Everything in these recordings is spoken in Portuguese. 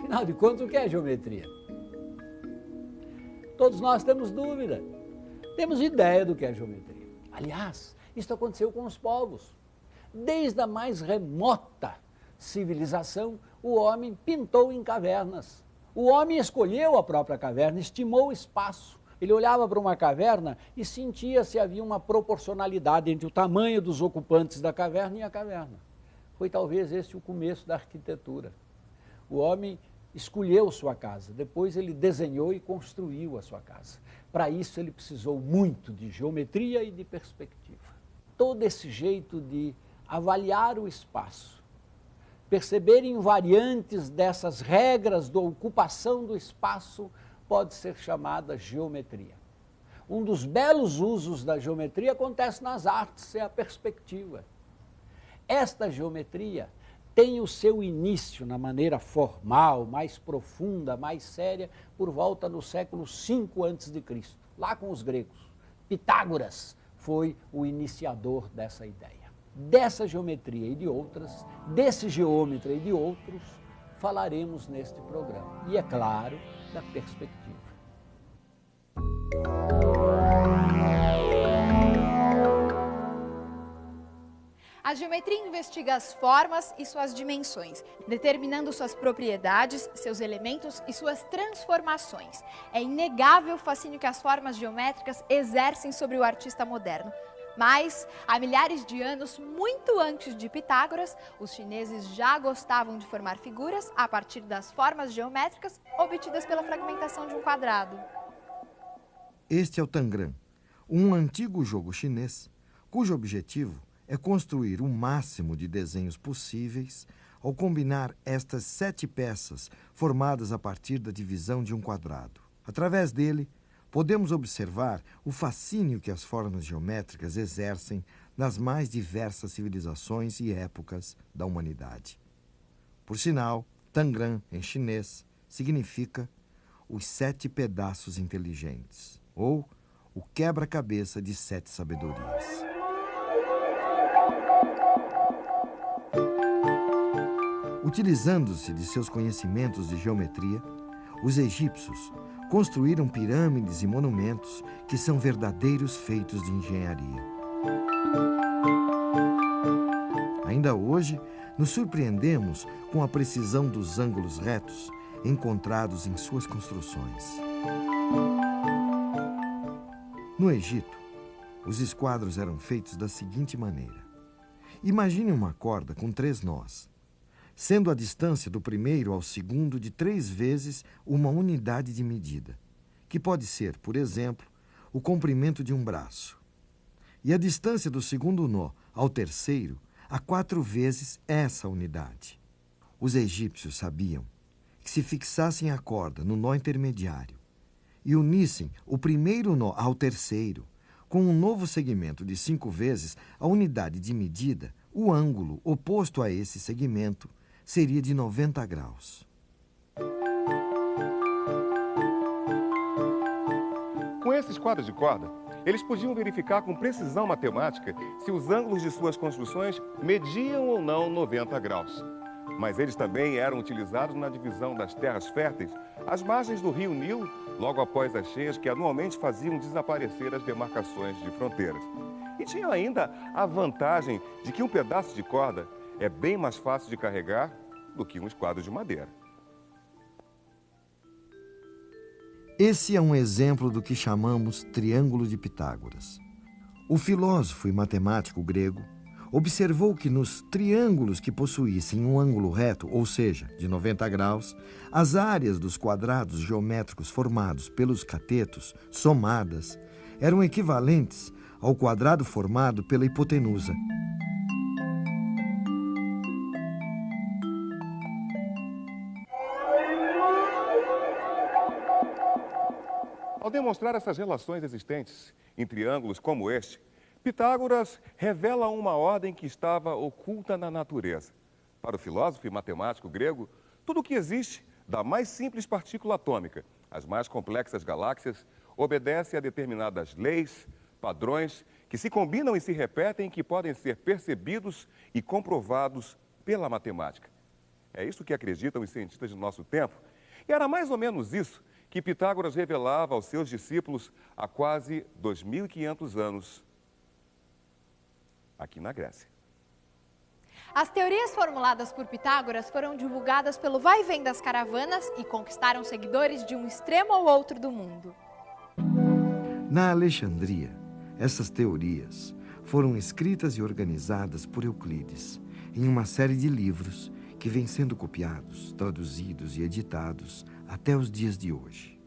Afinal de contas, o que é geometria? Todos nós temos dúvida, temos ideia do que é geometria. Aliás, isso aconteceu com os povos. Desde a mais remota civilização, o homem pintou em cavernas. O homem escolheu a própria caverna, estimou o espaço. Ele olhava para uma caverna e sentia se havia uma proporcionalidade entre o tamanho dos ocupantes da caverna e a caverna. Foi talvez esse o começo da arquitetura. O homem escolheu sua casa, depois ele desenhou e construiu a sua casa. Para isso ele precisou muito de geometria e de perspectiva. Todo esse jeito de avaliar o espaço, perceber invariantes dessas regras da ocupação do espaço pode ser chamada geometria. Um dos belos usos da geometria acontece nas artes, é a perspectiva. Esta geometria tem o seu início na maneira formal, mais profunda, mais séria, por volta no século V a.C., lá com os gregos. Pitágoras foi o iniciador dessa ideia. Dessa geometria e de outras, desse geômetra e de outros, falaremos neste programa. E, é claro, da perspectiva. A geometria investiga as formas e suas dimensões, determinando suas propriedades, seus elementos e suas transformações. É inegável o fascínio que as formas geométricas exercem sobre o artista moderno. Mas, há milhares de anos, muito antes de Pitágoras, os chineses já gostavam de formar figuras a partir das formas geométricas obtidas pela fragmentação de um quadrado. Este é o Tangram, um antigo jogo chinês, cujo objetivo é construir o máximo de desenhos possíveis ao combinar estas 7 peças formadas a partir da divisão de um quadrado. Através dele, podemos observar o fascínio que as formas geométricas exercem nas mais diversas civilizações e épocas da humanidade. Por sinal, Tangram, em chinês, significa os 7 pedaços inteligentes, ou o quebra-cabeça de 7 sabedorias. Utilizando-se de seus conhecimentos de geometria, os egípcios construíram pirâmides e monumentos que são verdadeiros feitos de engenharia. Ainda hoje, nos surpreendemos com a precisão dos ângulos retos encontrados em suas construções. No Egito, os esquadros eram feitos da seguinte maneira. Imagine uma corda com 3 nós, sendo a distância do primeiro ao segundo de 3 vezes uma unidade de medida, que pode ser, por exemplo, o comprimento de um braço. E a distância do segundo nó ao terceiro a 4 vezes essa unidade. Os egípcios sabiam que se fixassem a corda no nó intermediário e unissem o primeiro nó ao terceiro, com um novo segmento de 5 vezes a unidade de medida, o ângulo oposto a esse segmento seria de 90 graus. Com esses quadros de corda, eles podiam verificar com precisão matemática se os ângulos de suas construções mediam ou não 90 graus. Mas eles também eram utilizados na divisão das terras férteis às margens do rio Nilo, logo após as cheias que anualmente faziam desaparecer as demarcações de fronteiras. E tinham ainda a vantagem de que um pedaço de corda é bem mais fácil de carregar do que um esquadro de madeira. Esse é um exemplo do que chamamos Triângulo de Pitágoras. O filósofo e matemático grego observou que nos triângulos que possuíssem um ângulo reto, ou seja, de 90 graus, as áreas dos quadrados geométricos formados pelos catetos, somadas, eram equivalentes ao quadrado formado pela hipotenusa. Ao demonstrar essas relações existentes em triângulos como este, Pitágoras revela uma ordem que estava oculta na natureza. Para o filósofo e matemático grego, tudo o que existe, da mais simples partícula atômica às mais complexas galáxias, obedece a determinadas leis, padrões, que se combinam e se repetem e que podem ser percebidos e comprovados pela matemática. É isso que acreditam os cientistas do nosso tempo. E era mais ou menos isso que Pitágoras revelava aos seus discípulos há quase 2.500 anos, aqui na Grécia. As teorias formuladas por Pitágoras foram divulgadas pelo vai e vem das caravanas e conquistaram seguidores de um extremo ao outro do mundo. Na Alexandria, essas teorias foram escritas e organizadas por Euclides em uma série de livros que vêm sendo copiados, traduzidos e editados até os dias de hoje.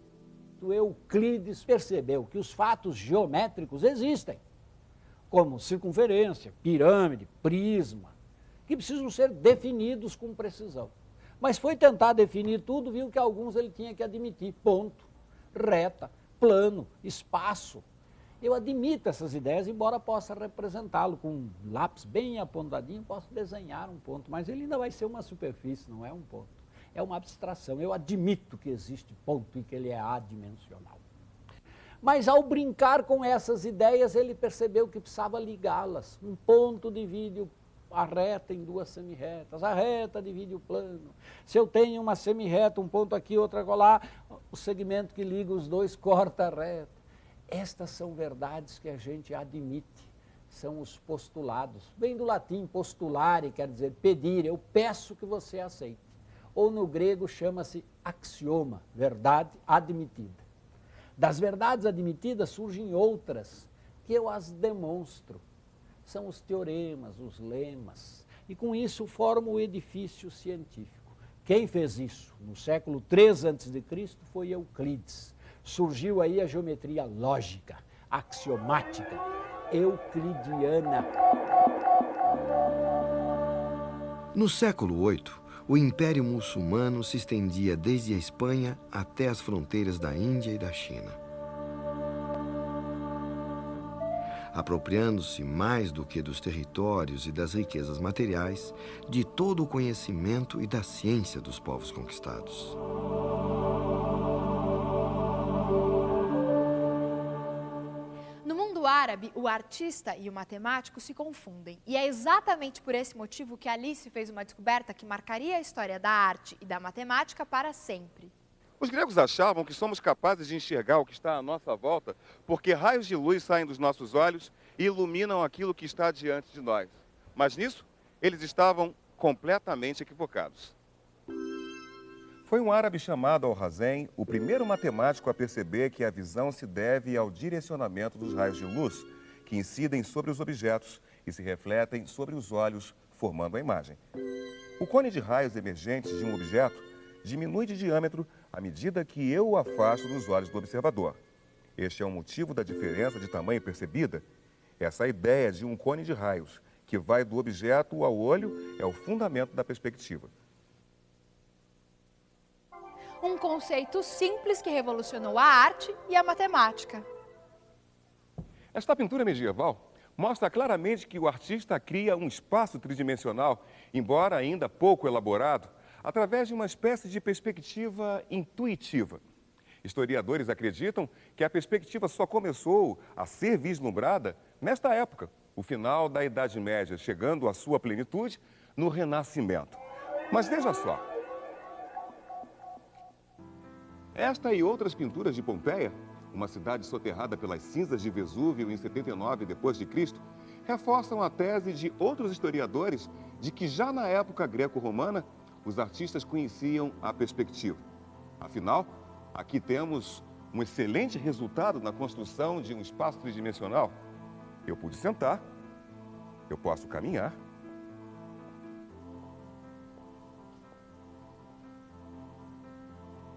Euclides percebeu que os fatos geométricos existem, como circunferência, pirâmide, prisma, que precisam ser definidos com precisão. Mas foi tentar definir tudo, viu que alguns ele tinha que admitir: ponto, reta, plano, espaço. Eu admito essas ideias, embora possa representá-lo com um lápis bem apontadinho, posso desenhar um ponto, mas ele ainda vai ser uma superfície, não é um ponto. É uma abstração. Eu admito que existe ponto e que ele é adimensional. Mas ao brincar com essas ideias, ele percebeu que precisava ligá-las. Um ponto divide a reta em duas semirretas, a reta divide o plano. Se eu tenho uma semirreta, um ponto aqui, outra lá, o segmento que liga os dois corta a reta. Estas são verdades que a gente admite, são os postulados. Vem do latim postulare, quer dizer pedir, eu peço que você aceite. Ou no grego chama-se axioma, verdade admitida. Das verdades admitidas surgem outras, que eu as demonstro. São os teoremas, os lemas, e com isso formo o edifício científico. Quem fez isso no século III a.C. foi Euclides. Surgiu aí a geometria lógica, axiomática, euclidiana. No século VIII, o Império Muçulmano se estendia desde a Espanha até as fronteiras da Índia e da China. Apropriando-se mais do que dos territórios e das riquezas materiais, de todo o conhecimento e da ciência dos povos conquistados. No mundo árabe, o artista e o matemático se confundem. E é exatamente por esse motivo que Alice fez uma descoberta que marcaria a história da arte e da matemática para sempre. Os gregos achavam que somos capazes de enxergar o que está à nossa volta porque raios de luz saem dos nossos olhos e iluminam aquilo que está diante de nós. Mas nisso, eles estavam completamente equivocados. Foi um árabe chamado Alhazen o primeiro matemático a perceber que a visão se deve ao direcionamento dos raios de luz que incidem sobre os objetos e se refletem sobre os olhos, formando a imagem. O cone de raios emergentes de um objeto diminui de diâmetro à medida que eu o afasto dos olhos do observador. Este é o motivo da diferença de tamanho percebida. Essa ideia de um cone de raios que vai do objeto ao olho é o fundamento da perspectiva. Um conceito simples que revolucionou a arte e a matemática. Esta pintura medieval mostra claramente que o artista cria um espaço tridimensional, embora ainda pouco elaborado, através de uma espécie de perspectiva intuitiva. Historiadores acreditam que a perspectiva só começou a ser vislumbrada nesta época, o final da Idade Média, chegando à sua plenitude no Renascimento. Mas veja só, esta e outras pinturas de Pompeia, uma cidade soterrada pelas cinzas de Vesúvio em 79 d.C., reforçam a tese de outros historiadores de que já na época greco-romana os artistas conheciam a perspectiva. Afinal, aqui temos um excelente resultado na construção de um espaço tridimensional. Eu pude sentar, eu posso caminhar,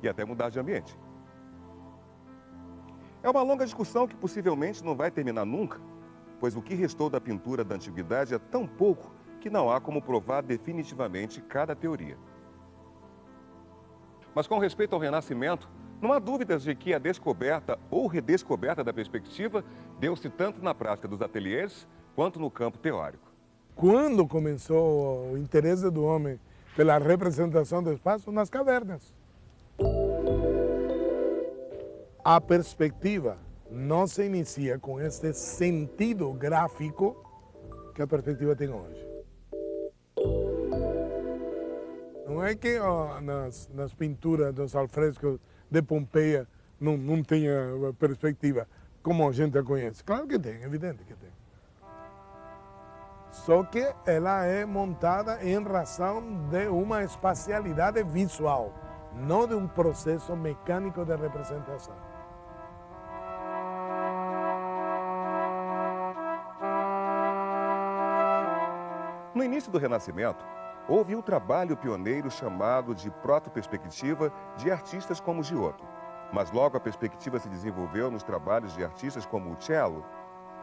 e até mudar de ambiente. É uma longa discussão que possivelmente não vai terminar nunca, pois o que restou da pintura da antiguidade é tão pouco que não há como provar definitivamente cada teoria. Mas com respeito ao Renascimento, não há dúvidas de que a descoberta ou redescoberta da perspectiva deu-se tanto na prática dos ateliês quanto no campo teórico. Quando começou o interesse do homem pela representação do espaço? Nas cavernas. A perspectiva não se inicia com este sentido gráfico que a perspectiva tem hoje. Não é que nas pinturas dos alfrescos de Pompeia não tenha perspectiva, como a gente a conhece. Claro que tem, evidente que tem. Só que ela é montada em razão de uma espacialidade visual, não de um processo mecânico de representação. No início do Renascimento, houve um trabalho pioneiro chamado de protoperspectiva de artistas como Giotto. Mas logo a perspectiva se desenvolveu nos trabalhos de artistas como Uccello,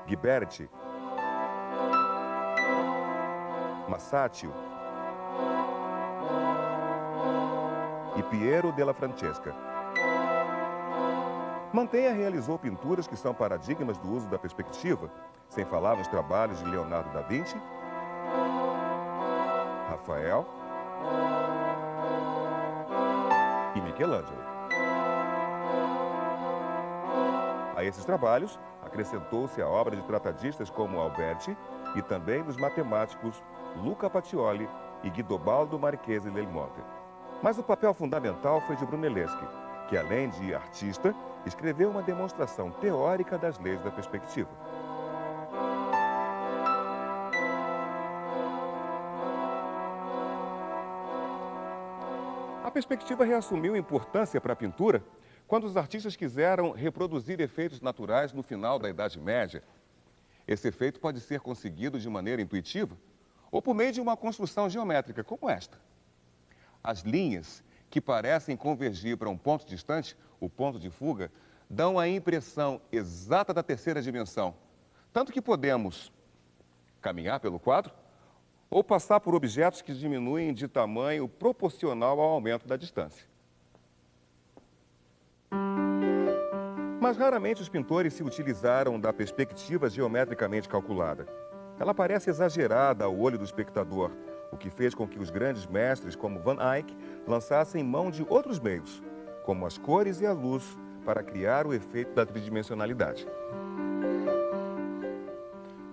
Ghiberti, Masaccio e Piero della Francesca. Mantegna realizou pinturas que são paradigmas do uso da perspectiva, sem falar nos trabalhos de Leonardo da Vinci, Rafael e Michelangelo. A esses trabalhos, acrescentou-se a obra de tratadistas como Alberti e também dos matemáticos Luca Pacioli e Guidobaldo Marchese del Monte. Mas o papel fundamental foi de Brunelleschi, que além de artista, escreveu uma demonstração teórica das leis da perspectiva. A perspectiva reassumiu importância para a pintura quando os artistas quiseram reproduzir efeitos naturais no final da Idade Média. Esse efeito pode ser conseguido de maneira intuitiva ou por meio de uma construção geométrica como esta. As linhas que parecem convergir para um ponto distante, o ponto de fuga, dão a impressão exata da terceira dimensão. Tanto que podemos caminhar pelo quadro ou passar por objetos que diminuem de tamanho proporcional ao aumento da distância. Mas raramente os pintores se utilizaram da perspectiva geometricamente calculada. Ela parece exagerada ao olho do espectador, o que fez com que os grandes mestres, como Van Eyck, lançassem mão de outros meios, como as cores e a luz, para criar o efeito da tridimensionalidade.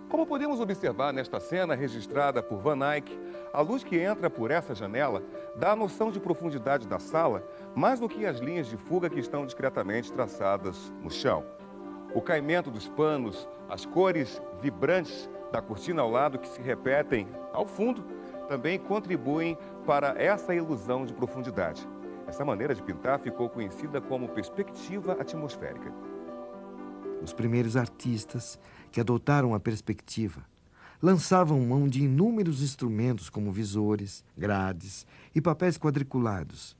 Como podemos observar nesta cena registrada por Van Eyck, a luz que entra por essa janela dá a noção de profundidade da sala mais do que as linhas de fuga que estão discretamente traçadas no chão. O caimento dos panos, as cores vibrantes da cortina ao lado que se repetem ao fundo, também contribuem para essa ilusão de profundidade. Essa maneira de pintar ficou conhecida como perspectiva atmosférica. Os primeiros artistas que adotaram a perspectiva lançavam mão de inúmeros instrumentos como visores, grades e papéis quadriculados,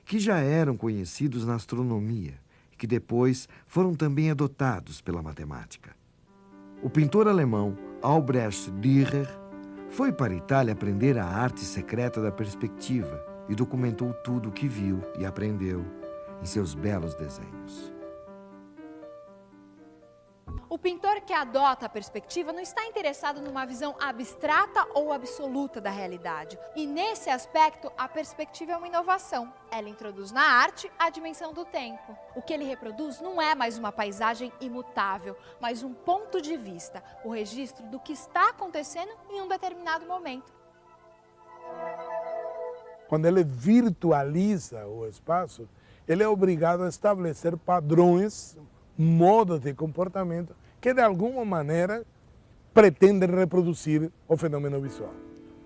que já eram conhecidos na astronomia e que depois foram também adotados pela matemática. O pintor alemão Albrecht Dürer foi para a Itália aprender a arte secreta da perspectiva e documentou tudo o que viu e aprendeu em seus belos desenhos. O pintor que adota a perspectiva não está interessado numa visão abstrata ou absoluta da realidade. E nesse aspecto, a perspectiva é uma inovação. Ela introduz na arte a dimensão do tempo. O que ele reproduz não é mais uma paisagem imutável, mas um ponto de vista, o registro do que está acontecendo em um determinado momento. Quando ele virtualiza o espaço, ele é obrigado a estabelecer padrões, modos de comportamento que de alguma maneira pretendem reproduzir o fenômeno visual.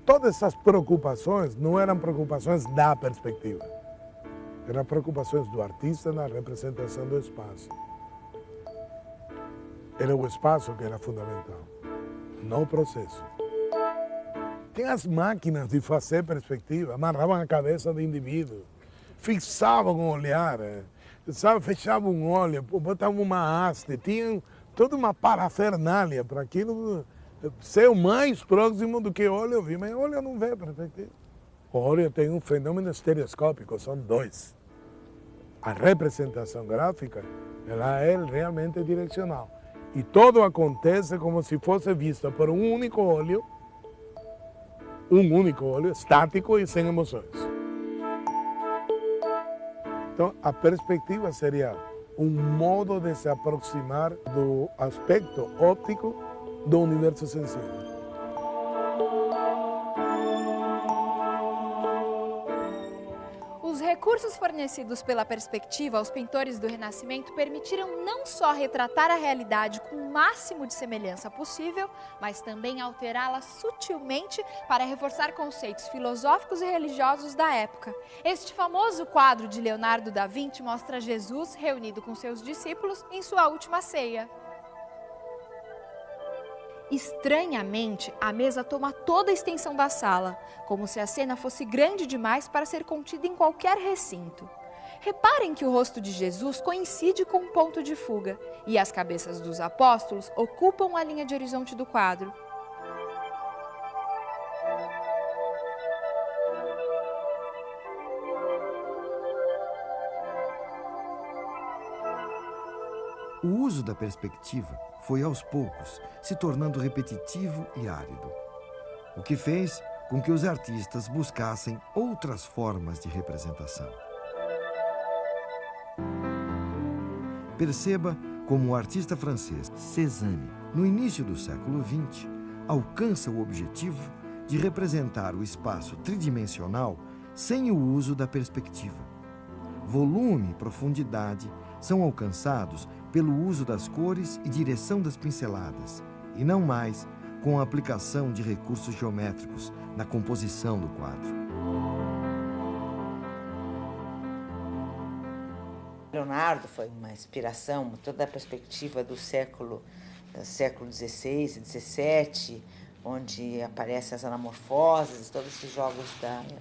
Todas essas preocupações não eram preocupações da perspectiva, eram preocupações do artista na representação do espaço. Era o espaço que era fundamental, não o processo. Tem as máquinas de fazer perspectiva, amarravam a cabeça do indivíduo, fixavam o olhar, sabe, fechavam um olho, botavam uma haste, tinham toda uma parafernália para aquilo ser o mais próximo do que o olho vê, mas o olho não vê perspectiva. O olho tem um fenômeno estereoscópico, são dois. A representação gráfica, ela é realmente direcional. E tudo acontece como se fosse visto por um único olho estático e sem emoções. Então, a perspectiva seria um modo de se aproximar do aspecto óptico do universo sensível. recursos fornecidos pela perspectiva aos pintores do Renascimento permitiram não só retratar a realidade com o máximo de semelhança possível, mas também alterá-la sutilmente para reforçar conceitos filosóficos e religiosos da época. Este famoso quadro de Leonardo da Vinci mostra Jesus reunido com seus discípulos em sua última ceia. Estranhamente, a mesa toma toda a extensão da sala, como se a cena fosse grande demais para ser contida em qualquer recinto. Reparem que o rosto de Jesus coincide com o ponto de fuga, e as cabeças dos apóstolos ocupam a linha de horizonte do quadro. O uso da perspectiva foi aos poucos se tornando repetitivo e árido, o que fez com que os artistas buscassem outras formas de representação. Perceba como o artista francês Cézanne, no início do século XX, alcança o objetivo de representar o espaço tridimensional sem o uso da perspectiva. Volume e profundidade são alcançados pelo uso das cores e direção das pinceladas, e não mais com a aplicação de recursos geométricos na composição do quadro. Leonardo foi uma inspiração, toda a perspectiva do século XVI e XVII, onde aparecem as anamorfoses, todos esses jogos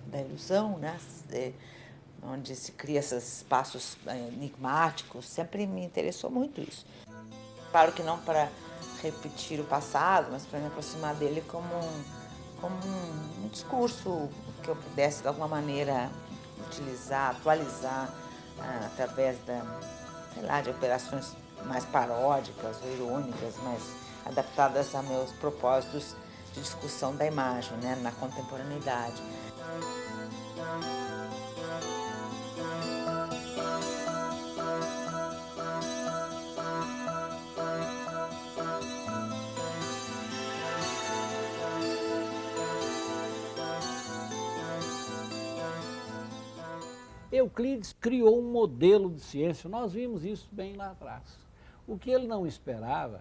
da ilusão, né? Onde se cria esses espaços enigmáticos, sempre me interessou muito isso. Claro que não para repetir o passado, mas para me aproximar dele como um discurso que eu pudesse, de alguma maneira, utilizar, atualizar, através de operações mais paródicas ou irônicas, mais adaptadas a meus propósitos de discussão da imagem, né, na contemporaneidade. Euclides criou um modelo de ciência, nós vimos isso bem lá atrás. O que ele não esperava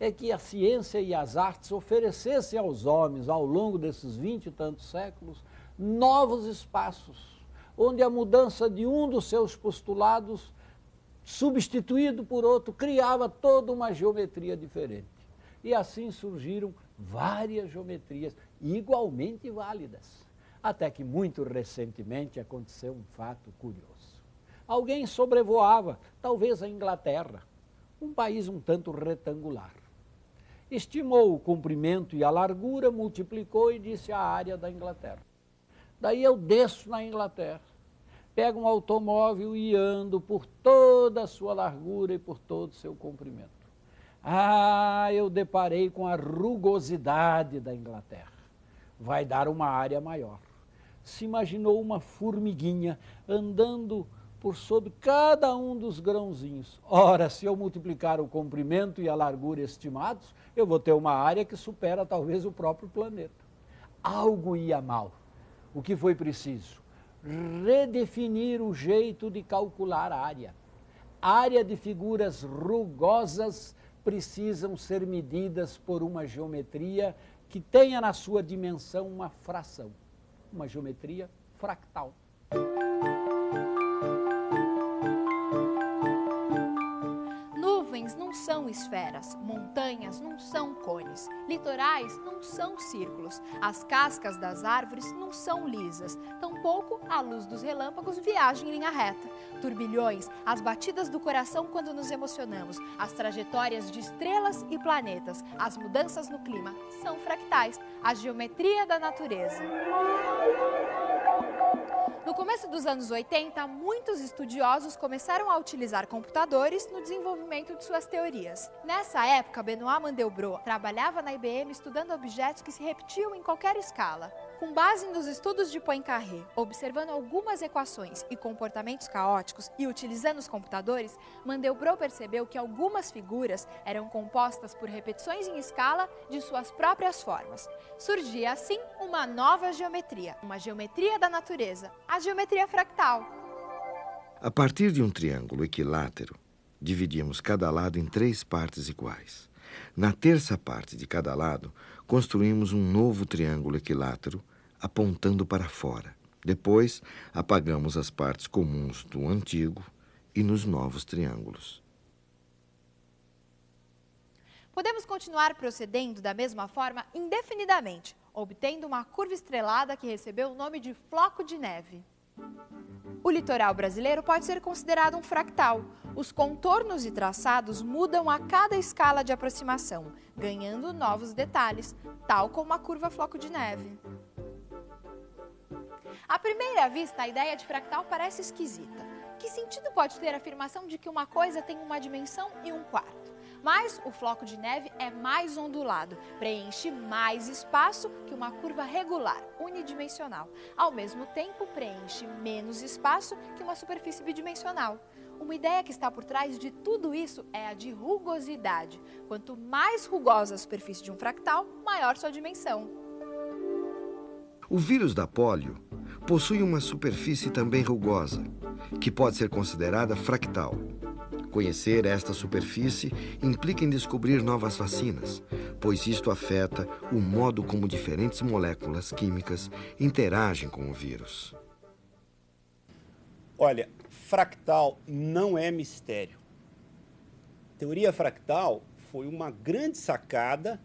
é que a ciência e as artes oferecessem aos homens, ao longo desses 20 e tantos séculos, novos espaços, onde a mudança de um dos seus postulados, substituído por outro, criava toda uma geometria diferente. E assim surgiram várias geometrias igualmente válidas. Até que muito recentemente aconteceu um fato curioso. Alguém sobrevoava, talvez a Inglaterra, um país um tanto retangular. Estimou o comprimento e a largura, multiplicou e disse a área da Inglaterra. Daí eu desço na Inglaterra, pego um automóvel e ando por toda a sua largura e por todo o seu comprimento. Eu deparei com a rugosidade da Inglaterra. Vai dar uma área maior. Se imaginou uma formiguinha andando por sobre cada um dos grãozinhos. Ora, se eu multiplicar o comprimento e a largura estimados, eu vou ter uma área que supera talvez o próprio planeta. Algo ia mal. O que foi preciso? Redefinir o jeito de calcular a área. Área de figuras rugosas precisam ser medidas por uma geometria que tenha na sua dimensão uma fração, uma geometria fractal. Nuvens não são esferas, montanhas não são cones, litorais não são círculos, as cascas das árvores não são lisas, tampouco a luz dos relâmpagos viaja em linha reta. Turbilhões, as batidas do coração quando nos emocionamos, as trajetórias de estrelas e planetas, as mudanças no clima são fractais, a geometria da natureza. No começo dos anos 80, muitos estudiosos começaram a utilizar computadores no desenvolvimento de suas teorias. Nessa época, Benoît Mandelbrot trabalhava na IBM estudando objetos que se repetiam em qualquer escala. Com base nos estudos de Poincaré, observando algumas equações e comportamentos caóticos e utilizando os computadores, Mandelbrot percebeu que algumas figuras eram compostas por repetições em escala de suas próprias formas. Surgia assim uma nova geometria, uma geometria da natureza, a geometria fractal. A partir de um triângulo equilátero, dividimos cada lado em 3 partes iguais. Na terça parte de cada lado, construímos um novo triângulo equilátero, apontando para fora. Depois, apagamos as partes comuns do antigo e nos novos triângulos. Podemos continuar procedendo da mesma forma indefinidamente, obtendo uma curva estrelada que recebeu o nome de floco de neve. O litoral brasileiro pode ser considerado um fractal. Os contornos e traçados mudam a cada escala de aproximação, ganhando novos detalhes, tal como a curva floco de neve. À primeira vista, a ideia de fractal parece esquisita. Que sentido pode ter a afirmação de que uma coisa tem uma dimensão e um quarto? Mas o floco de neve é mais ondulado, preenche mais espaço que uma curva regular, unidimensional. Ao mesmo tempo, preenche menos espaço que uma superfície bidimensional. Uma ideia que está por trás de tudo isso é a de rugosidade. Quanto mais rugosa a superfície de um fractal, maior sua dimensão. O vírus da polio possui uma superfície também rugosa, que pode ser considerada fractal. Conhecer esta superfície implica em descobrir novas vacinas, pois isto afeta o modo como diferentes moléculas químicas interagem com o vírus. Olha, fractal não é mistério. Teoria fractal foi uma grande sacada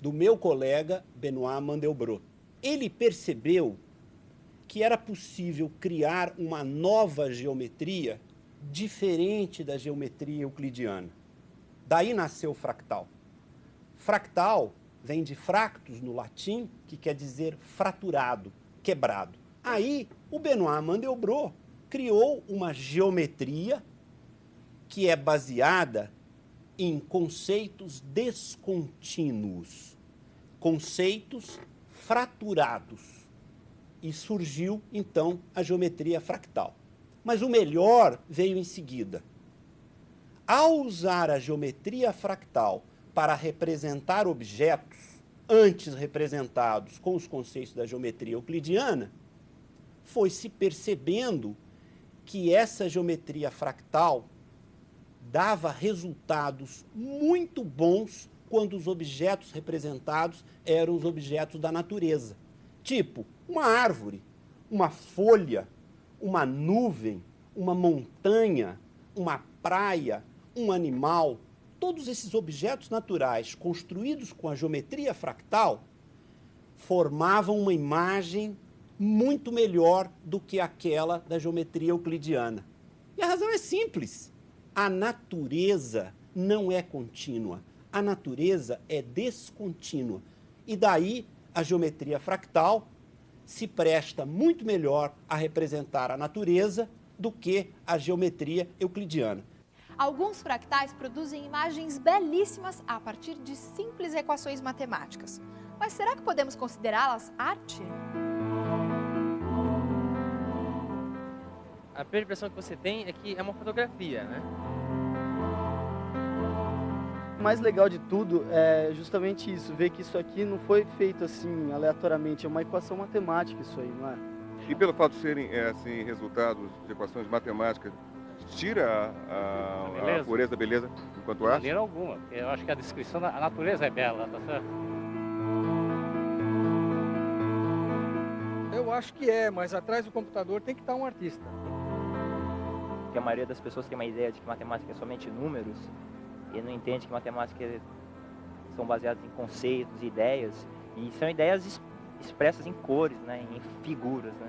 do meu colega Benoit Mandelbrot. Ele percebeu que era possível criar uma nova geometria diferente da geometria euclidiana. Daí nasceu o fractal. Fractal vem de fractus no latim, que quer dizer fraturado, quebrado. Aí o Benoit Mandelbrot criou uma geometria que é baseada em conceitos descontínuos, conceitos fraturados. E surgiu, então, a geometria fractal. Mas o melhor veio em seguida. Ao usar a geometria fractal para representar objetos antes representados com os conceitos da geometria euclidiana, foi se percebendo que essa geometria fractal dava resultados muito bons quando os objetos representados eram os objetos da natureza. Tipo, uma árvore, uma folha, uma nuvem, uma montanha, uma praia, um animal. Todos esses objetos naturais construídos com a geometria fractal formavam uma imagem muito melhor do que aquela da geometria euclidiana. E a razão é simples. A natureza não é contínua. A natureza é descontínua. E daí a geometria fractal se presta muito melhor a representar a natureza do que a geometria euclidiana. Alguns fractais produzem imagens belíssimas a partir de simples equações matemáticas. Mas será que podemos considerá-las arte? A primeira impressão que você tem é que é uma fotografia, né? O mais legal de tudo é justamente isso, ver que isso aqui não foi feito assim aleatoriamente, é uma equação matemática isso aí, não é? E pelo fato de serem assim, resultados de equações matemáticas, tira a pureza, a beleza enquanto arte? De maneira alguma, eu acho que a descrição da natureza é bela, tá certo? Eu acho que é, mas atrás do computador tem que estar um artista. Porque a maioria das pessoas tem uma ideia de que matemática é somente números e não entende que matemática são baseadas em conceitos, ideias, e são ideias expressas em cores, né, em figuras, né?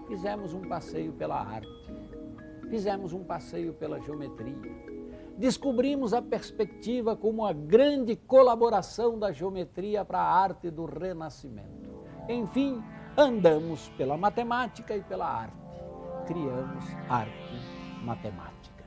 Fizemos um passeio pela arte, fizemos um passeio pela geometria, descobrimos a perspectiva como a grande colaboração da geometria para a arte do Renascimento. Enfim, andamos pela matemática e pela arte. Criamos arte matemática.